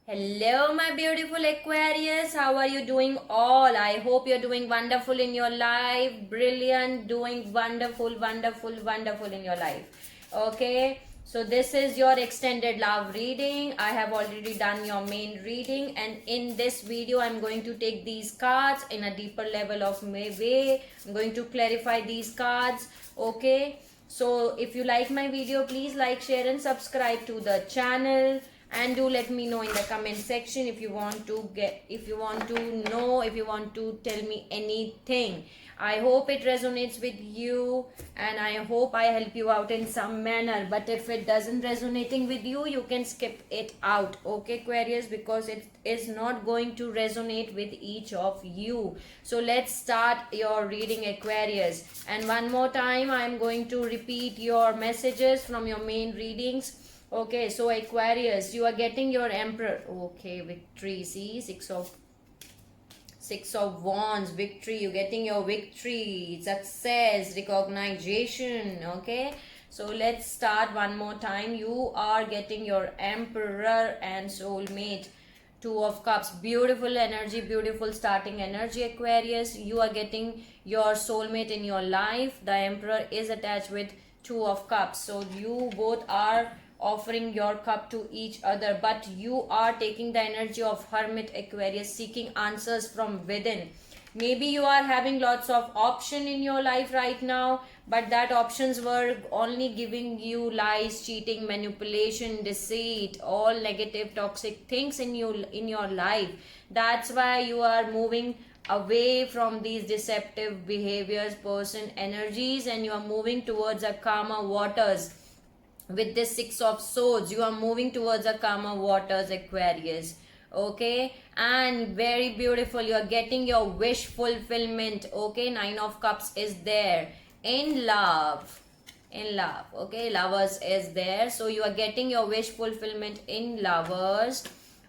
Hello, my beautiful Aquarius. How are you doing all? I hope you're doing wonderful in your life. Brilliant, doing wonderful, wonderful, wonderful in your life. Okay, so this is your extended love reading. I have already done your main reading, and in this video, I'm going to take these cards in a deeper level of way. I'm going to clarify these cards. Okay, so if you like my video, please like, share, and subscribe to the channel, and do let me know in the comment section if you want to tell me anything. I hope it resonates with you, and I hope I help you out in some manner. But if it doesn't resonating with you, you can skip it out, okay, Aquarius, because it is not going to resonate with each of you. So let's start your reading, Aquarius. And one more time, I am going to repeat your messages from your main readings. Okay, so Aquarius, you are getting your Emperor. Okay, victory. See, Six of Wands, victory. You're getting your victory, success, recognition. Okay, so let's start one more time. You are getting your Emperor and soulmate. Two of Cups, beautiful energy, beautiful starting energy, Aquarius. You are getting your soulmate in your life. The Emperor is attached with Two of Cups, so you both are offering your cup to each other, but you are taking the energy of Hermit, Aquarius, seeking answers from within. Maybe you are having lots of option in your life right now, but that options were only giving you lies, cheating, manipulation, deceit, all negative toxic things in your life. That's why you are moving away from these deceptive behaviors, person energies, and you are moving towards a calmer waters. With this Six of Swords, you are moving towards a calmer waters, Aquarius. Okay, and very beautiful, you are getting your wish fulfillment. Okay, Nine of Cups is there in love. Okay, lovers is there, so you are getting your wish fulfillment in lovers.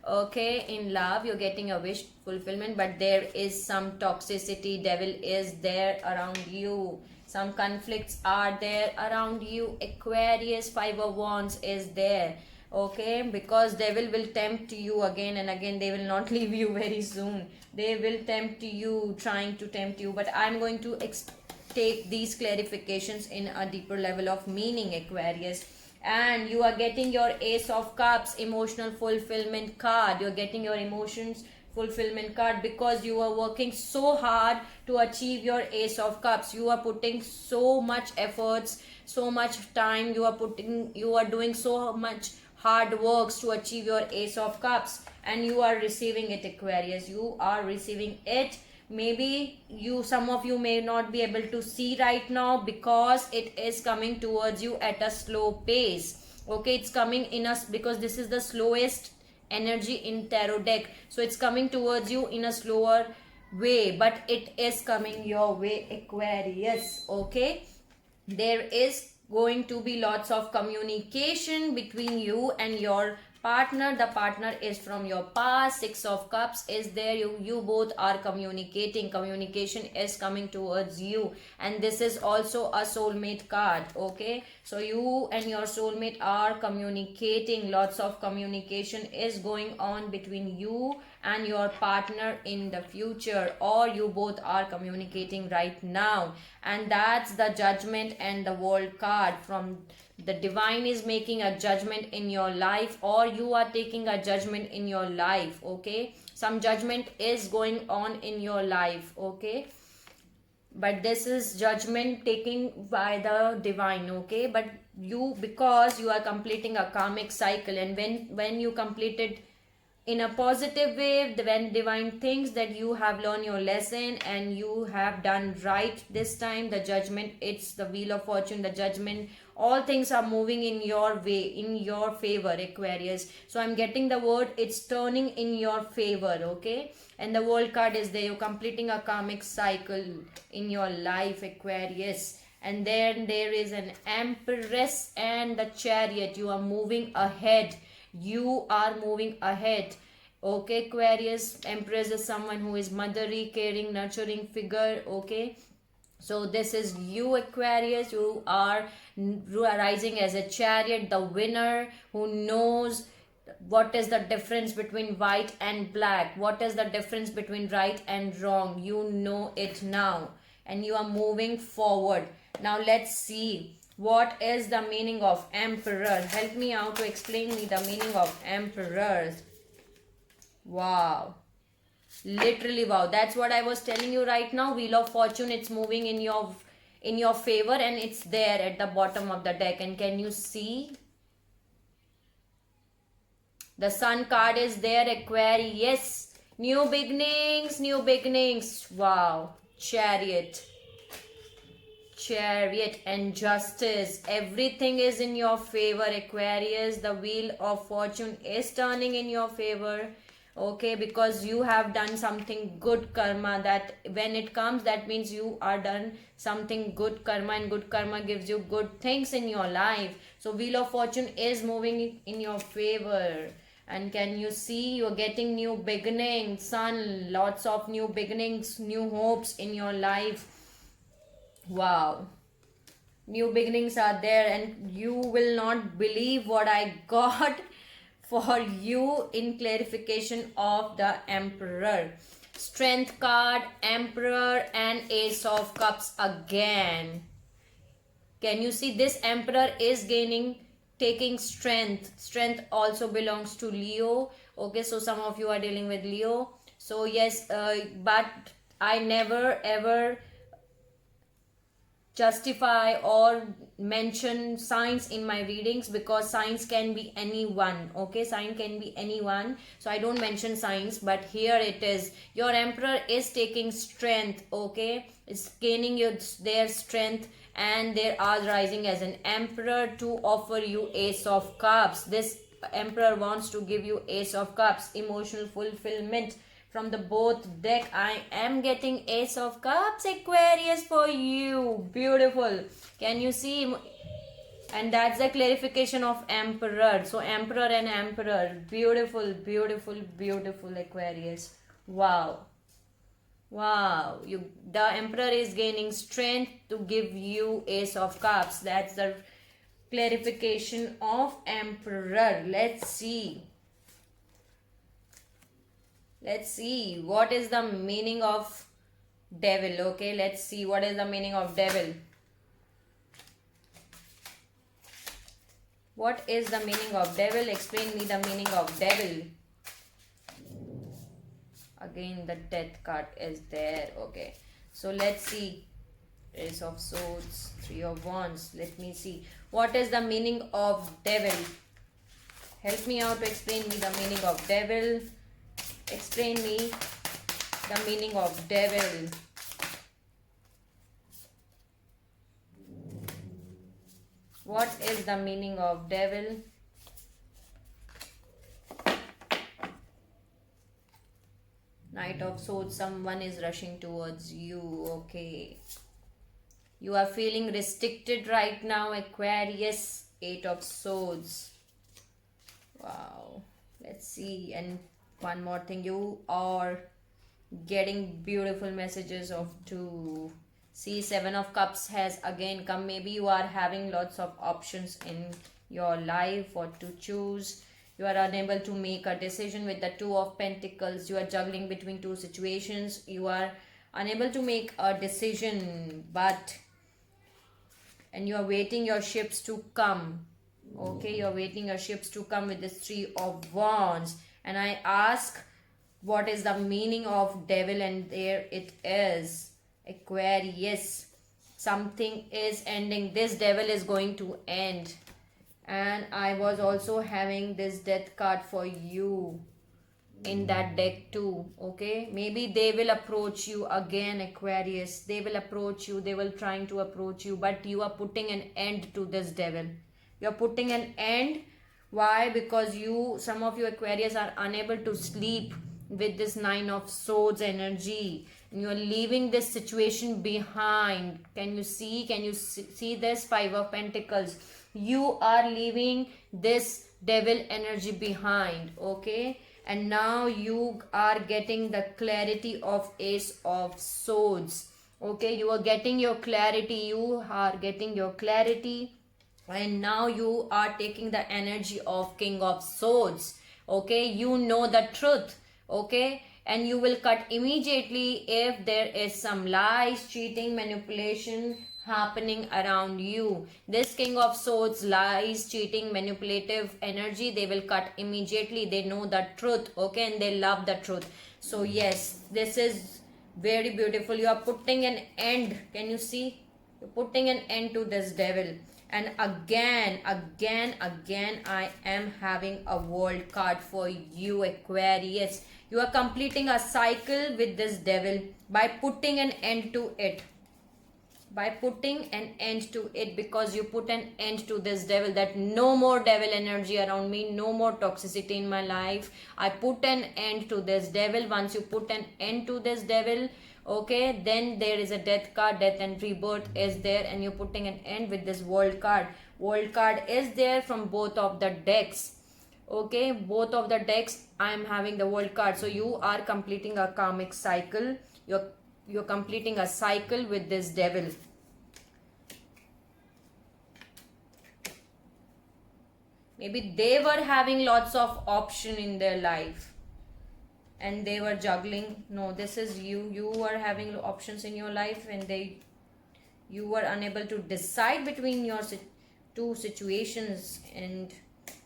Okay, in love you're getting a wish fulfillment, but there is some toxicity, devil is there around you, some conflicts are there around you, Aquarius. Five of Wands is there. Okay, because devil will tempt you again and again. They will not leave you very soon. They will tempt you, trying to tempt you, but I'm going to take these clarifications in a deeper level of meaning, Aquarius. And you are getting your Ace of Cups, emotional fulfillment card. You're getting your emotions fulfillment card because you are working so hard to achieve your Ace of Cups. You are putting so much efforts, so much time. You are doing so much hard works to achieve your Ace of Cups, and you are receiving it, Aquarius. You are receiving it. Maybe some of you may not be able to see right now because it is coming towards you at a slow pace. Okay, it's coming in us because this is the slowest energy in tarot deck, so it's coming towards you in a slower way, but it is coming your way, Aquarius. Okay, there is going to be lots of communication between you and your partner. The partner is from your past. Six of Cups is there. You both are communicating. Communication is coming towards you, and this is also a soulmate card. Okay, so you and your soulmate are communicating. Lots of communication is going on between you and your partner in the future, or you both are communicating right now. And that's the Judgment and the World card. From the divine is making a judgment in your life, or you are taking a judgment in your life. Okay, some judgment is going on in your life. Okay, but this is judgment taken by the divine. Okay, but you, because you are completing a karmic cycle, and when you completed in a positive way, when divine thinks that you have learned your lesson and you have done right this time, the judgment, it's the wheel of fortune, the judgment, all things are moving in your way, in your favor, Aquarius. So I'm getting the word, it's turning in your favor. Okay, and the World card is there. You're completing a karmic cycle in your life, Aquarius. And then there is an Empress and the Chariot. You are moving ahead. You are moving ahead. Okay, Aquarius. Empress is someone who is motherly, caring, nurturing figure. Okay, so this is you, Aquarius. You are rising as a Chariot, the winner who knows what is the difference between white and black, what is the difference between right and wrong. You know it now, and you are moving forward. Now let's see what is the meaning of emperor. Help me out to explain me the meaning of emperor. Wow, literally wow, that's what I was telling you right now. Wheel of Fortune, it's moving in your favor, and it's there at the bottom of the deck. And can you see the Sun card is there, Aquarius. New beginnings, new beginnings. Wow. Chariot. Chariot and Justice. Everything is in your favor, Aquarius. The Wheel of Fortune is turning in your favor. Okay, because you have done something good karma. That when it comes, that means you are done something good karma, and good karma gives you good things in your life. So Wheel of Fortune is moving in your favor. And can you see you're getting new beginnings, Sun, lots of new beginnings, new hopes in your life. Wow, new beginnings are there, and you will not believe what I got for you in clarification of the Emperor. Strength card, Emperor, and Ace of Cups again. Can you see this Emperor is taking strength also belongs to Leo. Okay, so some of you are dealing with Leo. So yes, but I never ever justify or mention signs in my readings, because signs can be anyone. Okay, sign can be anyone, so I don't mention signs. But here it is, your Emperor is taking strength. Okay, it's gaining their strength, and they are rising as an Emperor to offer you Ace of Cups. This Emperor wants to give you Ace of Cups, emotional fulfillment. From the both deck, I am getting Ace of Cups, Aquarius, for you. Beautiful. Can you see? And that's the clarification of Emperor. So Emperor and Emperor. Beautiful, beautiful, beautiful, Aquarius. Wow. Wow. The Emperor is gaining strength to give you Ace of Cups. That's the clarification of Emperor. Let's see. Let's see what is the meaning of Devil. Okay, let's see what is the meaning of Devil. What is the meaning of Devil? Explain me the meaning of Devil. Again, the Death card is there. Okay, so let's see. Ace of Swords, Three of Wands. Let me see. What is the meaning of Devil? Help me out to explain me the meaning of Devil. Explain me the meaning of Devil. What is the meaning of Devil? Knight of Swords, someone is rushing towards you. Okay, you are feeling restricted right now, Aquarius. Eight of Swords. Wow, let's see. And one more thing, you are getting beautiful messages of two. See, Seven of Cups has again come. Maybe you are having lots of options in your life, what to choose. You are unable to make a decision with the Two of Pentacles. You are juggling between two situations. You are unable to make a decision, and you are waiting your ships to come. Okay, you are waiting your ships to come with this Three of Wands. And I ask, what is the meaning of Devil? And there it is, Aquarius. Something is ending. This Devil is going to end. And I was also having this Death card for you in that deck too. Okay, maybe they will approach you again, Aquarius. They will approach you. They will trying to approach you, but you are putting an end to this Devil. You are putting an end. Why? Because some of you Aquarius are unable to sleep with this Nine of Swords energy, and you are leaving this situation behind. Can you see? Can you see this Five of Pentacles? You are leaving this Devil energy behind. Okay, and now you are getting the clarity of Ace of Swords. Okay, you are getting your clarity. You are getting your clarity. And now you are taking the energy of King of Swords. Okay, you know the truth. Okay, and you will cut immediately if there is some lies, cheating, manipulation happening around you. This King of Swords, lies, cheating, manipulative energy, they will cut immediately. They know the truth. Okay, and they love the truth. So yes, this is very beautiful. You are putting an end. Can you see? You're putting an end to this devil. And again, I am having a world card for you, Aquarius. You are completing a cycle with this devil by putting an end to it. By putting an end to it, because you put an end to this devil, that no more devil energy around me, no more toxicity in my life. I put an end to this devil. Once you put an end to this devil, okay, then there is a death card. Death and rebirth is there, and you're putting an end with this world card. World card is there from both of the decks. Okay, both of the decks I am having the world card. So you are completing a karmic cycle. You're completing a cycle with this devil. Maybe they were having lots of option in their life and they were juggling. No, this is you were having options in your life, and you were unable to decide between your two situations, and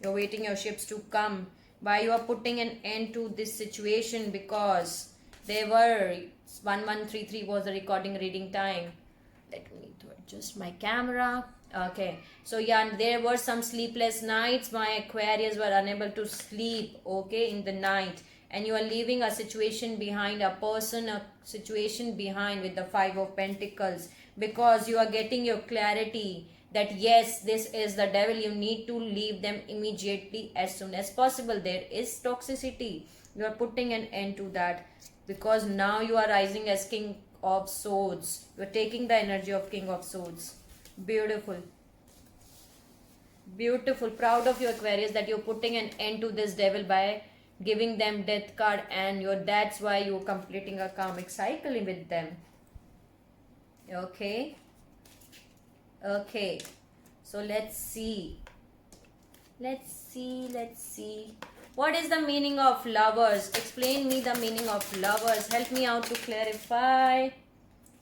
you're waiting your ships to come. Why you are putting an end to this situation? Because they were 1133 was the recording reading time. Let me adjust my camera. Okay, so yeah, there were some sleepless nights. My Aquarius were unable to sleep, okay, in the night, and you are leaving a situation behind, a person, a situation behind with the Five of Pentacles, because you are getting your clarity that yes, this is the devil. You need to leave them immediately as soon as possible. There is toxicity. You are putting an end to that, because now you are rising as King of Swords. You are taking the energy of King of Swords. Beautiful. Beautiful. Proud of you, Aquarius, that you're putting an end to this devil by giving them death card, and that's why you're completing a karmic cycle with them. Okay. Okay. So let's see. Let's see. What is the meaning of Lovers? Explain me the meaning of Lovers. Help me out to clarify.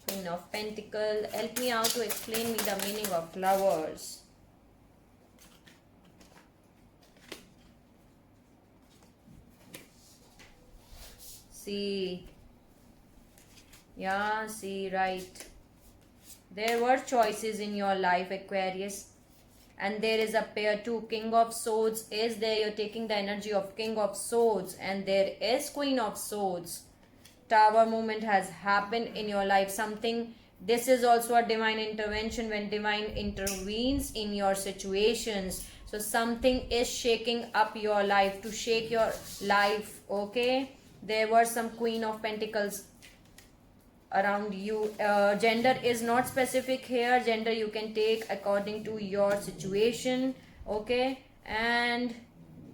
Queen of Pentacles, help me out to explain me the meaning of Lovers. See. Yeah, see, right. There were choices in your life, Aquarius. And there is a pair too. King of Swords is there. You're taking the energy of King of Swords. And there is Queen of Swords. Tower movement has happened in your life. Something, this is also a divine intervention, when divine intervenes in your situations. So something is shaking up your life, to shake your life. Okay, there were some Queen of Pentacles around you. Gender is not specific here. Gender you can take according to your situation. Okay, and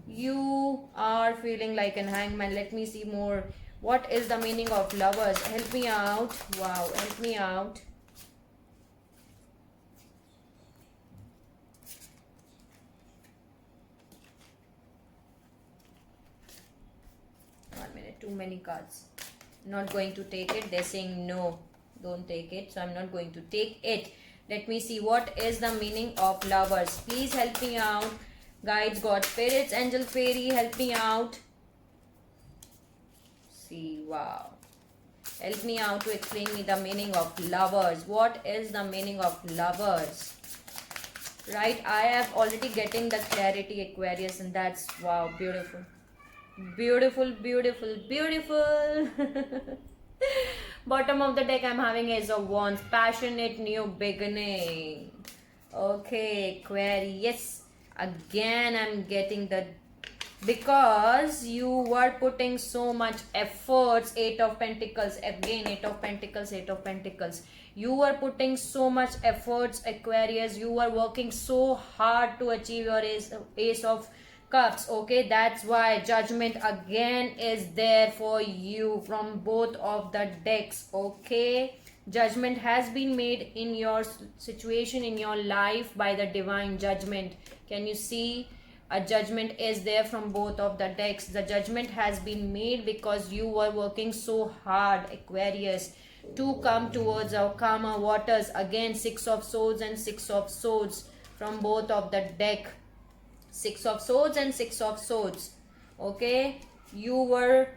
you are feeling like an hangman. Let me see more. What is the meaning of Lovers? Help me out. Wow, help me out. One minute, too many cards. Not going to take it. They're saying no, don't take it. So I'm not going to take it. Let me see what is the meaning of Lovers. Please help me out. Guides, God, spirits, angel, fairy, help me out. See, wow. Help me out to explain me the meaning of Lovers. What is the meaning of Lovers? Right, I have already getting the clarity, Aquarius, and that's wow, beautiful. Beautiful, beautiful, beautiful. Bottom of the deck, I'm having Ace of Wands. Passionate new beginning. Okay, Aquarius. Again, I'm getting the, because you were putting so much efforts. Eight of Pentacles, again Eight of Pentacles, Eight of Pentacles. You were putting so much efforts, Aquarius. You were working so hard to achieve your Ace of Cups. Okay, that's why Judgment again is there for you from both of the decks. Okay, judgment has been made in your situation, in your life, by the divine judgment. Can you see? A judgment is there from both of the decks. The judgment has been made because you were working so hard, Aquarius, to come towards our calmer waters. Again, Six of Swords and Six of Swords from both of the deck. Six of Swords and Six of Swords. Okay, you are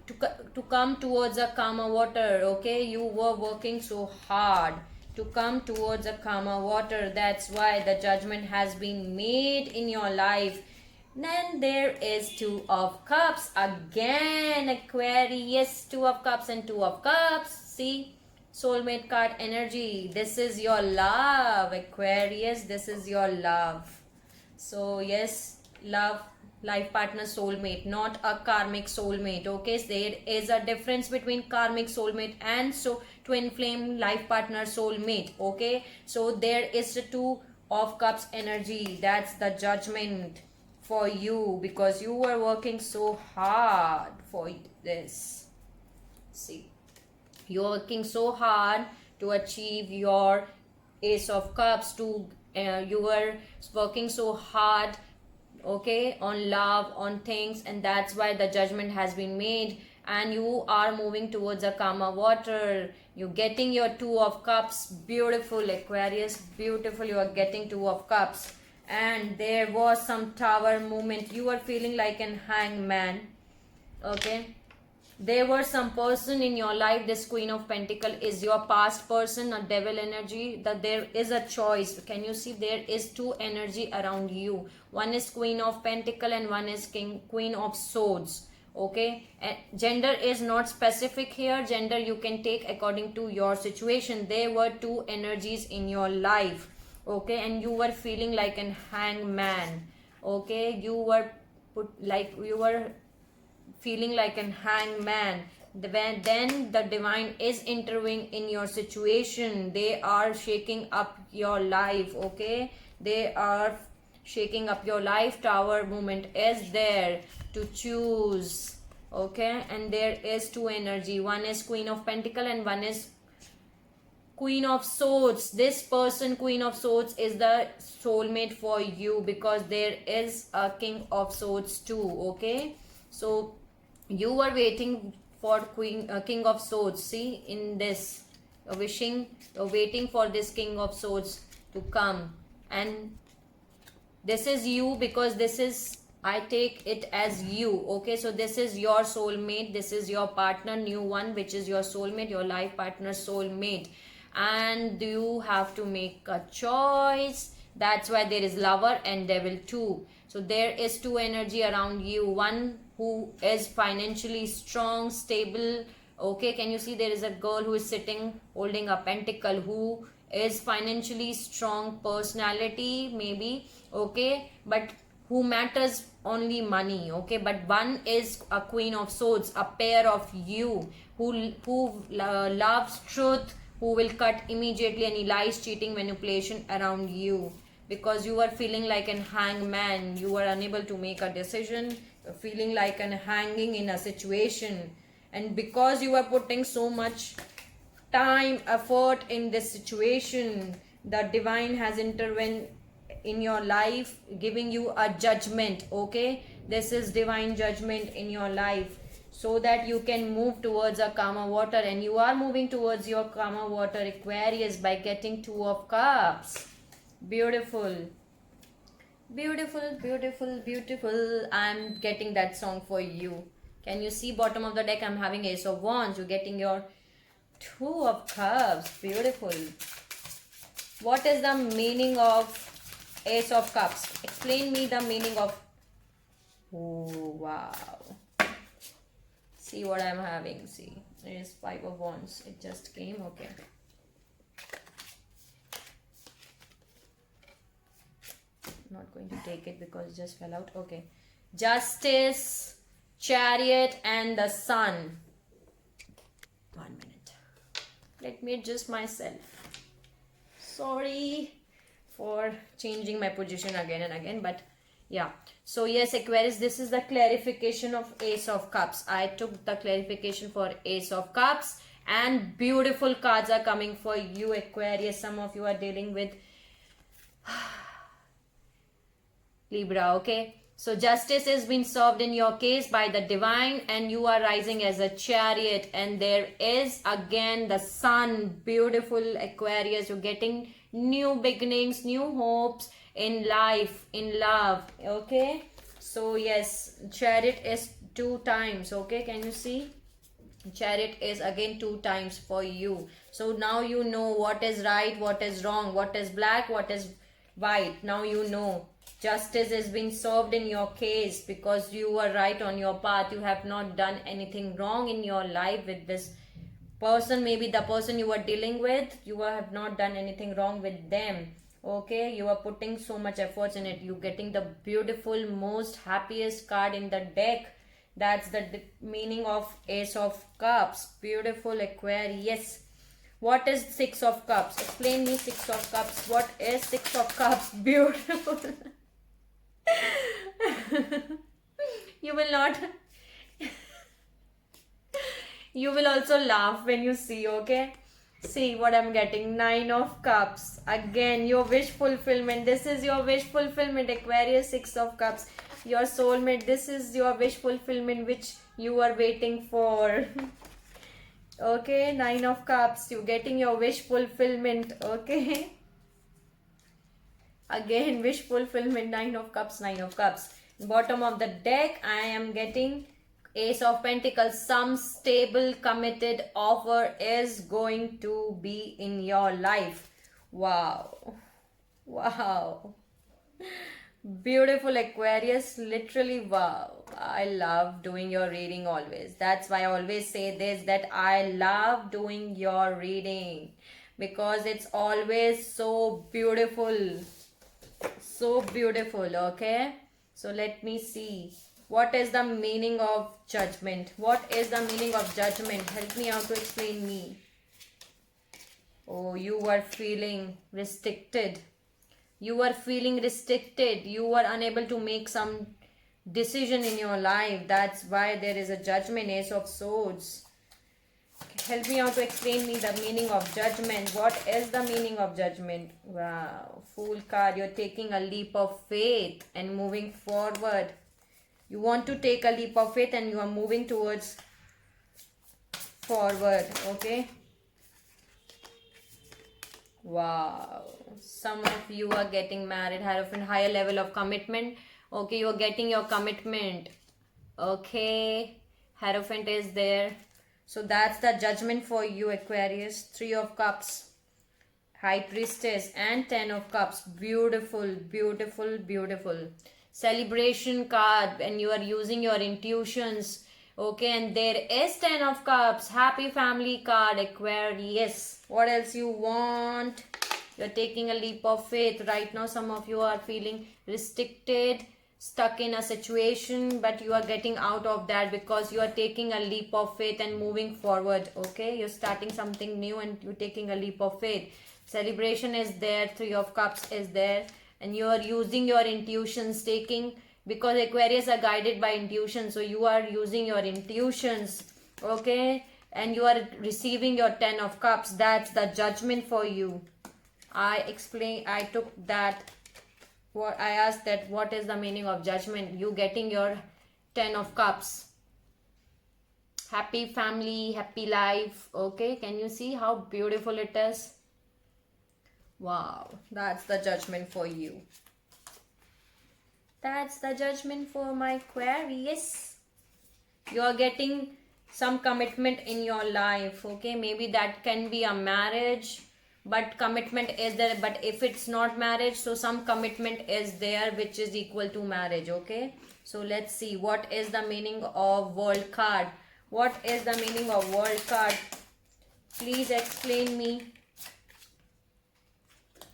to come towards a calmer water. Okay, you were working so hard to come towards a calmer water. That's why the judgment has been made in your life. Then there is Two of Cups again, Aquarius. Two of Cups and Two of Cups. See, soulmate card energy. This is your love, Aquarius. This is your love. So yes, love, life partner, soulmate, not a karmic soulmate. Okay, so there is a difference between karmic soulmate and so twin flame life partner soulmate. Okay, so there is the Two of Cups energy. That's the judgment for you because you were working so hard for this. See, you're working so hard to achieve your Ace of Cups. You were working so hard, okay, on love, on things, and that's why the judgment has been made, and you are moving towards a calmer water. You're getting your Two of Cups. Beautiful, Aquarius, beautiful. You are getting Two of Cups. And there was some tower movement. You are feeling like an hangman. Okay, there was some person in your life. This Queen of Pentacle is your past person, a devil energy. That there is a choice. Can you see there is two energy around you? One is Queen of Pentacle and one is Queen of Swords. Okay, and gender is not specific here. Gender you can take according to your situation. There were two energies in your life. Okay, and you were feeling like an hangman. Okay, you were feeling like an hangman. Then the divine is intervening in your situation. They are shaking up your life. Okay, they are shaking up your life. Tower movement is there to choose. Okay, and there is two energy. One is Queen of Pentacle and one is Queen of Swords. This person, Queen of Swords, is the soulmate for you because there is a King of Swords too. Okay, so you were waiting for King of Swords. See, in this, waiting for this King of Swords to come, and this is you because this is, I take it as you. Okay, so this is your soulmate. This is your partner, new one, which is your soulmate, your life partner, soulmate, and you have to make a choice. That's why there is lover and devil too. So there is two energy around you. One who is financially strong, stable. Okay, can you see there is a girl who is sitting holding a pentacle, who is financially strong, personality maybe. Okay, but who matters only money. Okay, but one is a Queen of Swords, a pair of you who loves truth, who will cut immediately any lies, cheating, manipulation around you because you were feeling like an hangman. You were unable to make a decision, feeling like an hanging in a situation, and because you were putting so much time, effort in this situation, the divine has intervened in your life, giving you a judgment. Okay, this is divine judgment in your life so that you can move towards a calmer water, and you are moving towards your calmer water, Aquarius, by getting Two of Cups. Beautiful, beautiful, beautiful, beautiful. I'm getting that song for you. Can you see bottom of the deck? I'm having Ace of Wands. You're getting your Two of Cups. Beautiful. What is the meaning of Ace of Cups? Explain me the meaning of. Oh wow, see what I'm having. See, it is Five of Wands. It just came. Okay, not going to take it because it just fell out. Okay, Justice, Chariot, and the Sun. 1 minute, let me adjust myself. Sorry for changing my position again and again, but yeah. So yes, Aquarius, this is the clarification of Ace of Cups. I took the clarification for Ace of Cups, and beautiful cards are coming for you, Aquarius. Some of you are dealing with Libra, okay? So justice is being served in your case by the divine, and you are rising as a chariot, and there is again the sun, beautiful Aquarius. You're getting new beginnings, new hopes in life, in love, okay? So yes, chariot is 2 times, okay? Can you see? Chariot is again 2 times for you. So now you know what is right, what is wrong, what is black, what is white. Now you know justice is being served in your case because you were right on your path. You have not done anything wrong in your life with this person. Maybe the person you are dealing with, you have not done anything wrong with them, okay? You are putting so much efforts in it. You getting the beautiful, most happiest card in the deck. That's the meaning of Ace of Cups. Beautiful Aquarius. What is Six of Cups? Explain me Six of Cups. What is Six of Cups? Beautiful. You will not. You will also laugh when you see, okay? See what I'm getting. 9 of Cups. Again, your wish fulfillment. This is your wish fulfillment, Aquarius. 6 of Cups. Your soulmate. This is your wish fulfillment which you are waiting for. Okay, 9 of Cups. You getting your wish fulfillment, okay? Again, wish fulfillment. 9 of Cups, 9 of Cups. Bottom of the deck, I am getting Ace of Pentacles. Some stable, committed offer is going to be in your life. Wow. Wow. Beautiful Aquarius. Literally, wow. I love doing your reading always. That's why I always say this, that I love doing your reading because it's always so beautiful. So beautiful, okay? So let me see. What is the meaning of judgment? What is the meaning of judgment? Help me out to explain me. Oh, you are feeling restricted. You are feeling restricted. You are unable to make some decision in your life. That's why there is a judgment. Ace of Swords. Help me out to explain me the meaning of judgment. What is the meaning of judgment? Wow. Fool card. You're taking a leap of faith and moving forward. You want to take a leap of faith and you are moving towards forward. Okay. Wow. Some of you are getting married. Hierophant, higher level of commitment. Okay. You are getting your commitment. Okay. Hierophant is there. So that's the judgment for you, Aquarius. 3 of Cups, High Priestess, and 10 of Cups. Beautiful, beautiful, beautiful. Celebration card, and you are using your intuitions. Okay, and there is 10 of Cups. Happy family card, Aquarius. What else you want? You're taking a leap of faith. Right now, some of you are feeling restricted, stuck in a situation, but you are getting out of that because you are taking a leap of faith and moving forward. Okay, you're starting something new and you're taking a leap of faith. Celebration is there. 3 of Cups is there, and you are using your intuitions, taking, because Aquarius are guided by intuition, so you are using your intuitions. Okay, and you are receiving your 10 of Cups. That's the judgment for you. I took that. What I asked, that what is the meaning of judgment? You getting your 10 of Cups. Happy family, happy life. Okay, can you see how beautiful it is? Wow, that's the judgment for you. That's the judgment for my Aquarius. You are getting some commitment in your life. Okay, maybe that can be a marriage, but commitment is there. But if it's not marriage, so some commitment is there which is equal to marriage. Okay, so let's see what is the meaning of World card. What is the meaning of World card? Please explain me.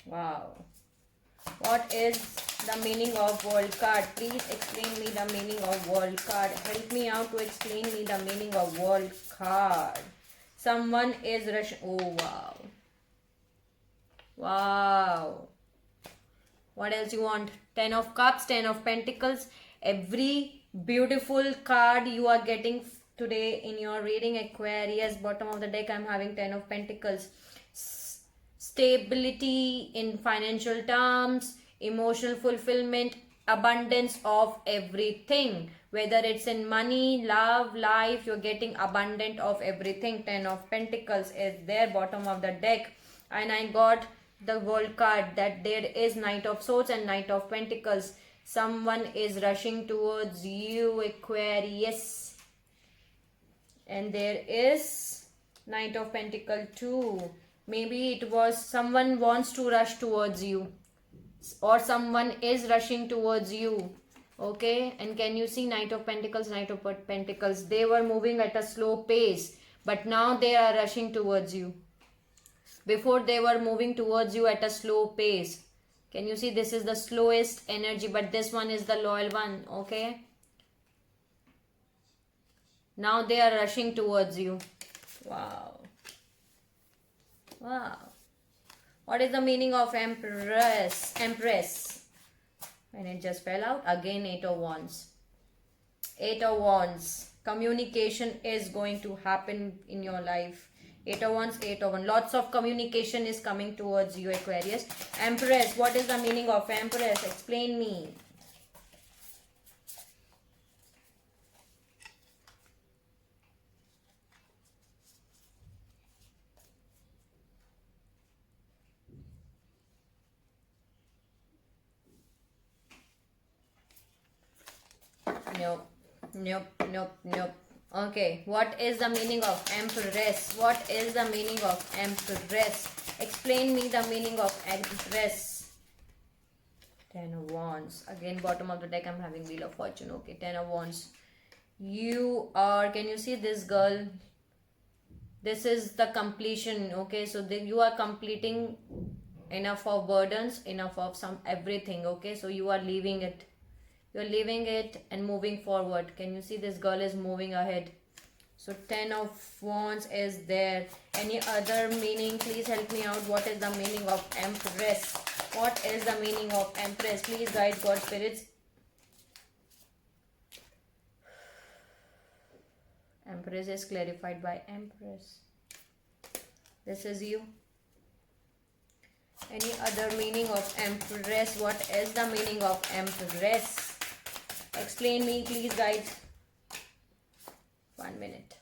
Wow, what is the meaning of World card? Please explain me the meaning of World card. Help me out to explain me the meaning of World card. Someone is Russian. Oh wow. Wow. What else you want? 10 of Cups, 10 of Pentacles. Every beautiful card you are getting today in your reading, Aquarius. Bottom of the deck, I'm having 10 of Pentacles. Stability in financial terms, emotional fulfillment, abundance of everything, whether it's in money, love, life. You're getting abundant of everything. 10 of Pentacles is there, bottom of the deck. And I got the World card, that there is Knight of Swords and Knight of Pentacles. Someone is rushing towards you, Aquarius. And there is Knight of Pentacles too. Maybe it was someone wants to rush towards you, or someone is rushing towards you. Okay, and can you see Knight of Pentacles, Knight of Pentacles? They were moving at a slow pace, but now they are rushing towards you. Before they were moving towards you at a slow pace. Can you see? This is the slowest energy, but this one is the loyal one. Okay, now they are rushing towards you. Wow. Wow. What is the meaning of Empress? Empress. And it just fell out. Again, 8 of Wands. 8 of Wands. Communication is going to happen in your life. 8 of Wands, 8 of Wands. Lots of communication is coming towards you, Aquarius. Empress. What is the meaning of Empress? Explain me. Nope, nope, nope, nope. Okay, what is the meaning of Empress? What is the meaning of Empress? Explain me the meaning of Empress. 10 of Wands. Again, bottom of the deck, I'm having Wheel of Fortune. Okay, 10 of Wands. You are, can you see this girl? This is the completion. Okay, so you are completing enough of burdens, enough of some everything. Okay, so you are leaving it. You're leaving it and moving forward. Can you see this girl is moving ahead? So 10 of Wands is there. Any other meaning? Please help me out. What is the meaning of Empress? What is the meaning of Empress? Please guide God spirits. Empress is clarified by Empress. This is you. Any other meaning of Empress? What is the meaning of Empress? Explain me, please, guys. 1 minute.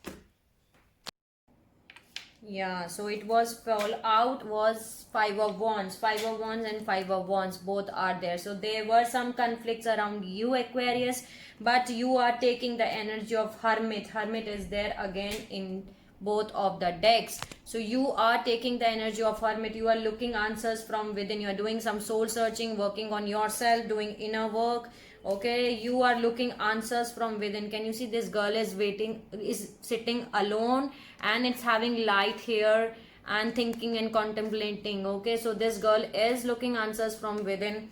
Yeah, so it was fall out was 5 of Wands. 5 of Wands and 5 of Wands both are there. So there were some conflicts around you, Aquarius, but you are taking the energy of Hermit. Hermit is there again in both of the decks. So you are taking the energy of Hermit. You are looking answers from within. You are doing some soul searching, working on yourself, doing inner work. Okay, you are looking answers from within. Can you see this girl is waiting, is sitting alone, and it's having light here and thinking and contemplating. Okay, so this girl is looking answers from within.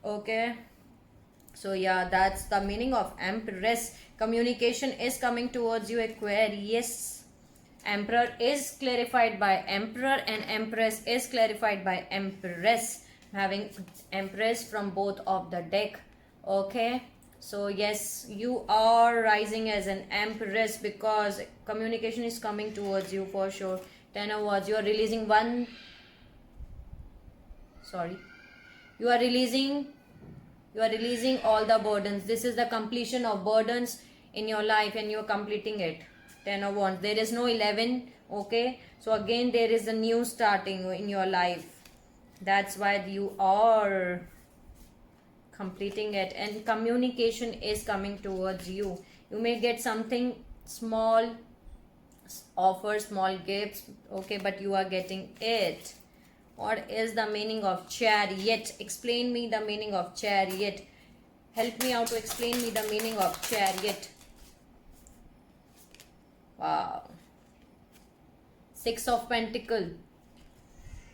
Okay, so yeah, that's the meaning of Empress. Communication is coming towards you, Aquarius. Emperor is clarified by Emperor and Empress is clarified by Empress. Having Empress from both of the deck. Okay, so yes, you are rising as an Empress because communication is coming towards you for sure. 10 of Wands. You are releasing you are releasing all the burdens. This is the completion of burdens in your life and you're completing it. 10 of Wands. There is no 11. Okay, so again there is a new starting in your life. That's why you are completing it, and communication is coming towards you. You may get something small, offer small gifts. Okay, but you are getting it. What is the meaning of Chariot? Explain me the meaning of Chariot. Help me out to explain me the meaning of Chariot. Wow. 6 of Pentacles.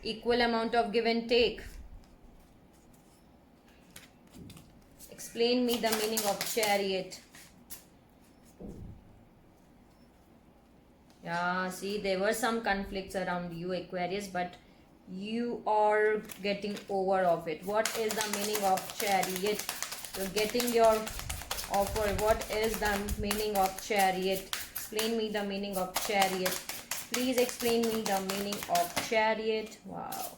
Equal amount of give and take. Explain me the meaning of Chariot. Yeah, see, there were some conflicts around you, Aquarius, but you are getting over of it. What is the meaning of Chariot? You're getting your offer. What is the meaning of Chariot? Explain me the meaning of Chariot. Please explain me the meaning of Chariot. Wow.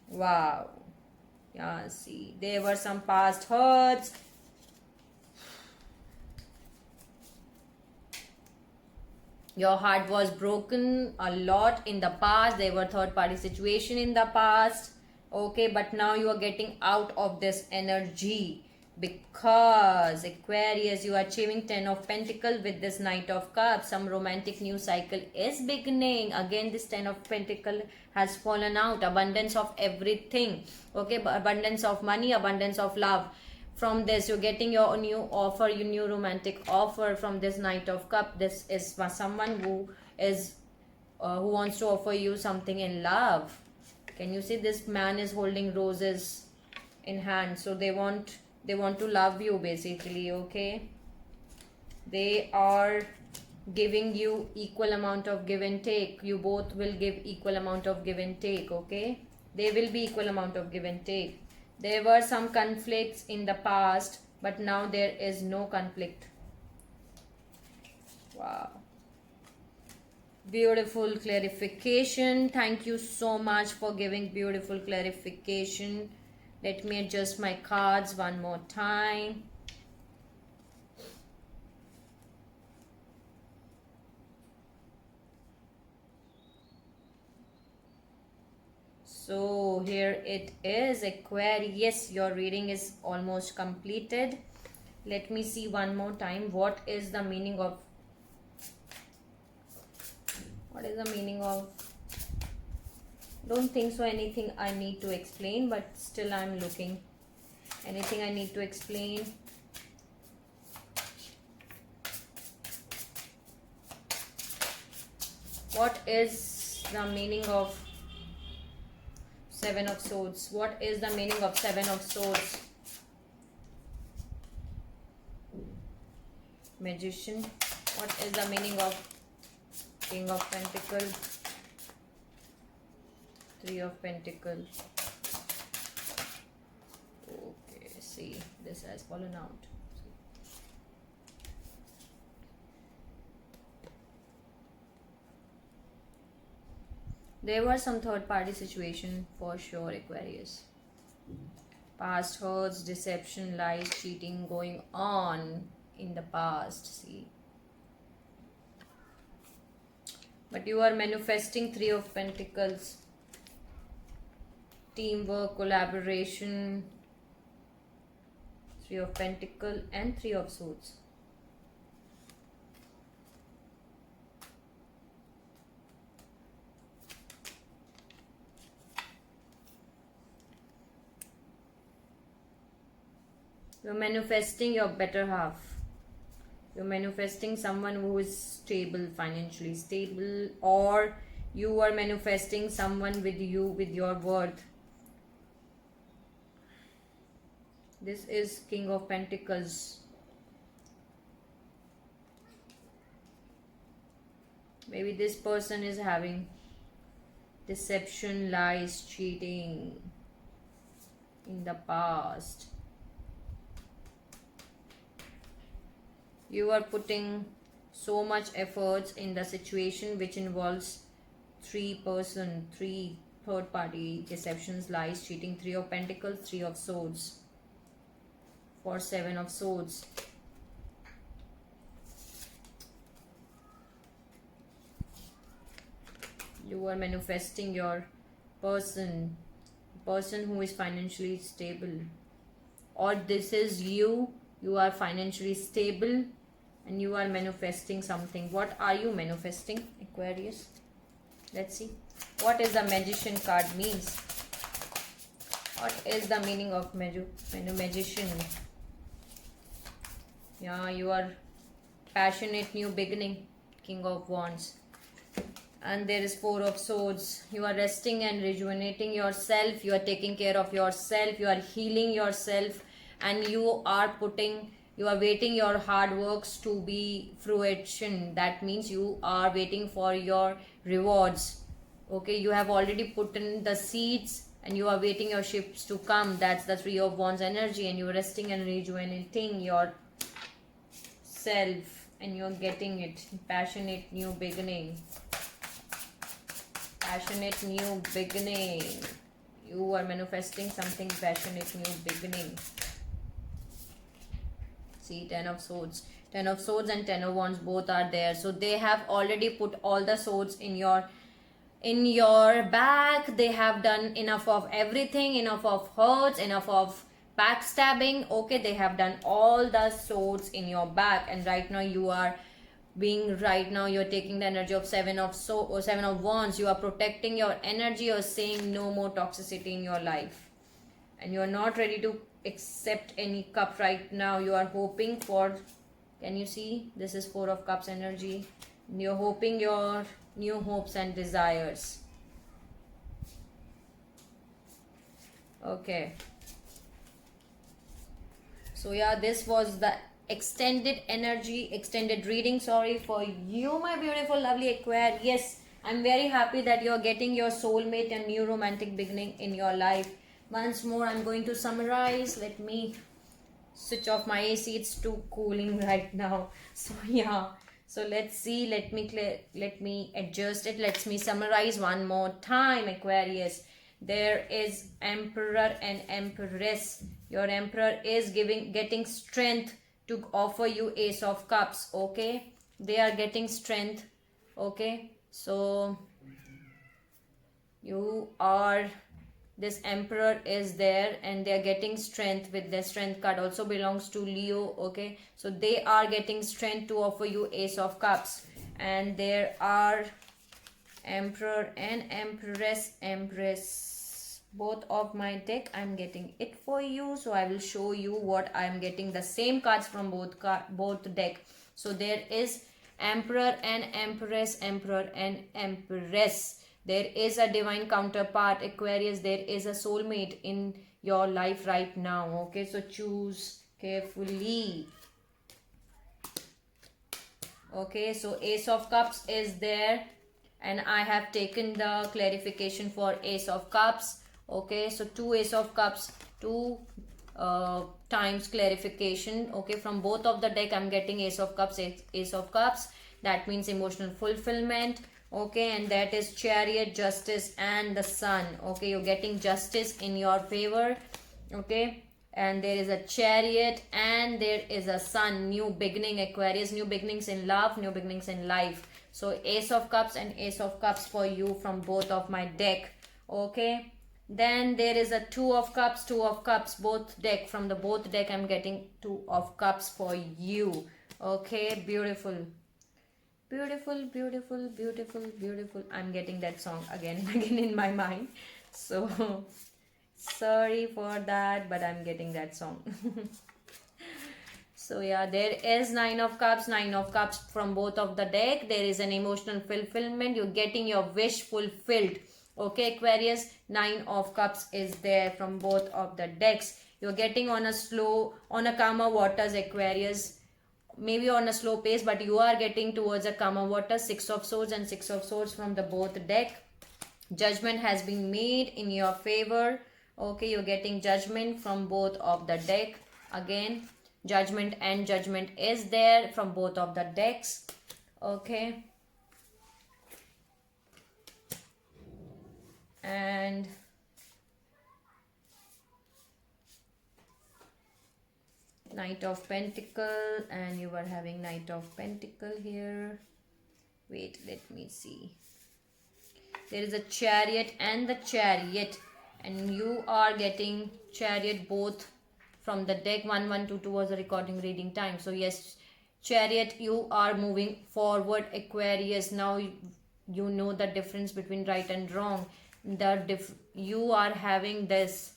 Wow. Yeah, see, there were some past hurts. Your heart was broken a lot in the past. There were third party situation in the past. Okay, but now you are getting out of this energy, because Aquarius, you are achieving 10 of Pentacles with this Knight of Cups. Some romantic new cycle is beginning. Again, this 10 of Pentacles has fallen out. Abundance of everything. Okay, abundance of money, abundance of love. From this, you're getting your new offer, your new romantic offer from this Knight of Cup. This is for someone who is who wants to offer you something in love. Can you see this man is holding roses in hand? So they want to love you basically. Okay, they are giving you equal amount of give and take. You both will give equal amount of give and take. Okay, they will be equal amount of give and take. There were some conflicts in the past, but now there is no conflict. Wow. Beautiful clarification. Thank you so much for giving beautiful clarification. Let me adjust my cards one more time. So here it is, Aquarius. Your reading is almost completed. Let me see one more time. What is the meaning of don't think so anything I need to explain, but still I'm looking. Anything I need to explain? What is the meaning of Seven of Swords? What is the meaning of Seven of Swords? Magician. What is the meaning of King of Pentacles? Three of Pentacles. Okay, see, this has fallen out. There was some third party situation for sure, Aquarius. Past hurts, deception, lies, cheating going on in the past, see. But you are manifesting Three of Pentacles. Teamwork, collaboration. Three of Pentacles and Three of Swords. You're manifesting your better half. You're manifesting someone who is stable, financially stable, or you are manifesting someone with you, with your worth. This is King of Pentacles. Maybe this person is having deception, lies, cheating in the past. You are putting so much efforts in the situation which involves three third party, deceptions, lies, cheating. Three of Pentacles, Three of Swords. For Seven of Swords. You are manifesting your person who is financially stable, or this is you are financially stable and you are manifesting something. What are you manifesting, Aquarius? Let's see. What is the Magician card means? What is the meaning of Magician? Yeah, you are passionate new beginning, King of Wands. And there is Four of Swords. You are resting and rejuvenating yourself. You are taking care of yourself. You are healing yourself. And you are waiting your hard works to be fruition. That means you are waiting for your rewards. Okay, you have already put in the seeds and you are waiting your ships to come. That's the Three of Wands energy. And you are resting and rejuvenating yourself. And you are getting it. Passionate new beginning. Passionate new beginning. You are manifesting something passionate, new beginning. See, 10 of swords. 10 of swords and 10 of wands both are there. So they have already put all the swords in your back. They have done enough of everything, enough of hurts, enough of backstabbing. Okay, they have done all the swords in your back, and right now you're taking the energy of seven of wands. You are protecting your energy. You're saying no more toxicity in your life, and you're not ready to accept any cup right now. You are hoping for, can you see, this is 4 of cups energy. You're hoping your new hopes and desires. Okay, so yeah, this was the extended reading, sorry, for you, my beautiful lovely Aquarius. Yes, I'm very happy that you're getting your soulmate and new romantic beginning in your life. Once more, I'm going to summarize. Let me switch off my AC. It's too cooling right now. So yeah. So let's see. Let me adjust it. Let me summarize one more time, Aquarius. There is Emperor and Empress. Your Emperor is getting strength to offer you Ace of Cups. Okay, they are getting strength. Okay, so this Emperor is there and they are getting strength with the strength card. Also belongs to Leo. Okay, so they are getting strength to offer you Ace of Cups. And there are Emperor and Empress. Both of my deck, I'm getting it for you. So I will show you what I'm getting. The same cards from both deck. So there is Emperor and Empress, Emperor and Empress. There is a divine counterpart, Aquarius. There is a soulmate in your life right now. Okay, so choose carefully. Okay, so Ace of Cups is there, and I have taken the clarification for Ace of Cups. Okay, so 2 Ace of Cups, 2 times clarification. Okay, from both of the deck I'm getting Ace of Cups, Ace of Cups. That means emotional fulfillment. Okay, and that is Chariot, Justice and the Sun. Okay, you're getting justice in your favor. Okay, and there is a Chariot and there is a Sun. New beginning, Aquarius. New beginnings in love, new beginnings in life. So Ace of Cups and Ace of Cups for you from both of my deck. Okay, then there is a 2 of Cups, 2 of Cups, both deck. From the both deck I'm getting 2 of Cups for you. Okay, beautiful. Beautiful, beautiful, beautiful, beautiful. I'm getting that song again and again in my mind. So sorry for that, but I'm getting that song. So yeah, there is 9 of Cups, 9 of Cups from both of the deck. There is an emotional fulfillment. You're getting your wish fulfilled. Okay, Aquarius, 9 of Cups is there from both of the decks. You're getting on a calmer waters, Aquarius. Maybe on a slow pace, but you are getting towards a calmer water. 6 of Swords and 6 of Swords from the both deck. Judgment has been made in your favor. Okay, you're getting judgment from both of the deck. Again, judgment and judgment is there from both of the decks. Okay, and Knight of Pentacle, and you are having Knight of Pentacle here. Wait, let me see. There is a Chariot and the Chariot, and you are getting Chariot both from the deck. 1122 was the recording reading time. So yes, Chariot, you are moving forward, Aquarius. Now you know the difference between right and wrong. You are having this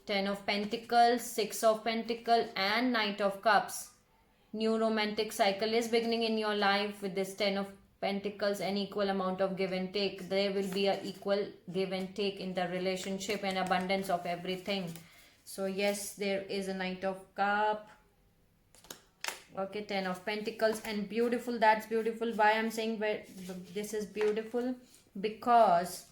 10 of Pentacles, 6 of Pentacles and Knight of Cups. New romantic cycle is beginning in your life with this 10 of Pentacles, an equal amount of give and take. There will be an equal give and take in the relationship and abundance of everything. So yes, there is a Knight of Cup. Okay, 10 of Pentacles, and beautiful. That's beautiful. Why I'm saying this is beautiful? Because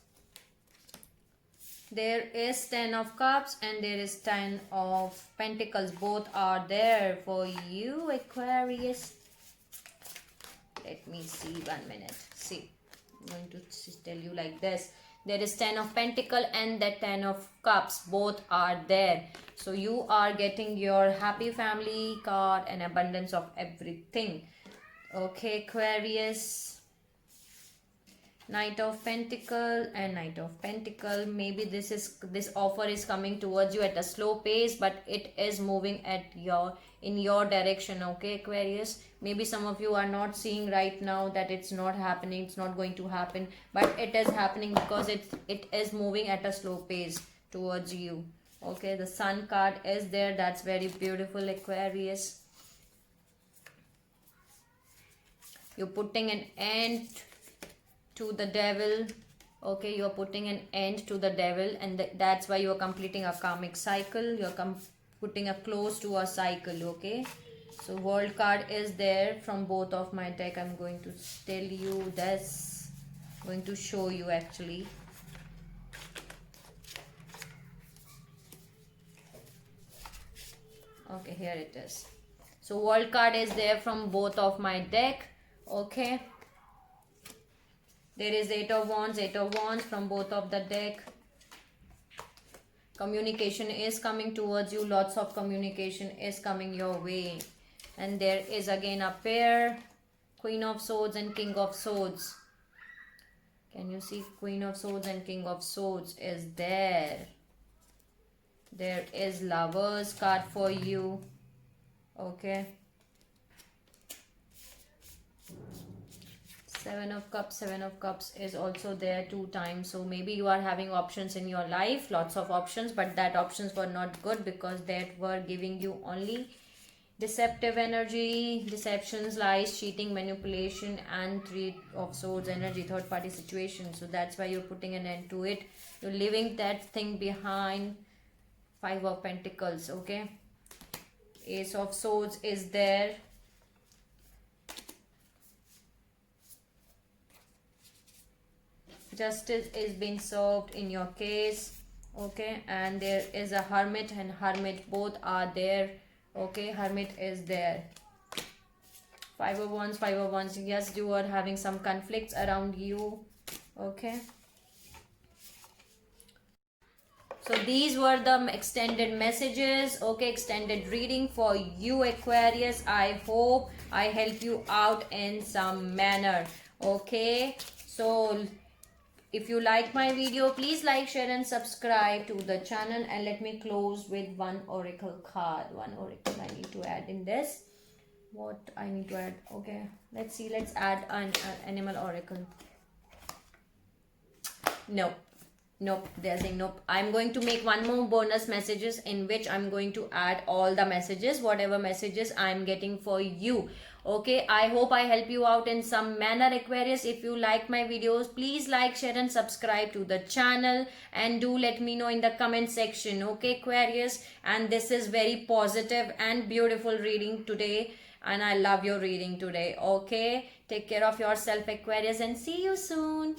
there is 10 of Cups and there is 10 of Pentacles. Both are there for you, Aquarius. Let me see, 1 minute. See, I'm going to tell you like this. There is 10 of Pentacle and the 10 of Cups. Both are there. So you are getting your happy family card and abundance of everything. Okay, Aquarius. Knight of Pentacle and Knight of Pentacle. Maybe this offer is coming towards you at a slow pace, but it is moving at in your direction. Okay, Aquarius. Maybe some of you are not seeing right now that it's not happening, it's not going to happen, but it is happening because it is moving at a slow pace towards you. Okay, the Sun card is there. That's very beautiful, Aquarius. You're putting an end to the devil. Okay, you're putting an end to the devil, and that's why you're completing a karmic cycle. You're putting a close to a cycle. Okay, so World card is there from both of my deck. I'm going to tell you this. I'm going to show you actually. Okay, here it is. So World card is there from both of my deck. Okay, there is 8 of Wands from both of the deck. Communication is coming towards you. Lots of communication is coming your way. And there is again a pair. Queen of Swords and King of Swords. Can you see? Queen of Swords and King of Swords is there. There is Lovers card for you. Okay. Seven of Cups is also there 2 times. So maybe you are having options in your life, lots of options, but that options were not good because that were giving you only deceptive energy, deceptions, lies, cheating, manipulation, and 3 of Swords energy, third party situation. So that's why you're putting an end to it. You're leaving that thing behind. 5 of Pentacles. Okay, Ace of Swords is there. Justice is being served in your case. Okay, and there is a Hermit and Hermit, both are there. Okay, Hermit is there. 5 of Wands. Yes, you are having some conflicts around you. Okay, so these were the extended messages. Okay, extended reading for you, Aquarius. I hope I help you out in some manner. Okay, so if you like my video, please like, share and subscribe to the channel. And let me close with one oracle card. One oracle I need to add in this. What I need to add? Okay, let's see. Let's add an animal oracle. Nope, they're saying nope. I'm going to make one more bonus messages in which I'm going to add all the messages, whatever messages I'm getting for you. Okay, I hope I help you out in some manner, Aquarius. If you like my videos, please like, share and subscribe to the channel, and do let me know in the comment section. Okay, Aquarius, and this is very positive and beautiful reading today, and I love your reading today. Okay, take care of yourself, Aquarius, and see you soon.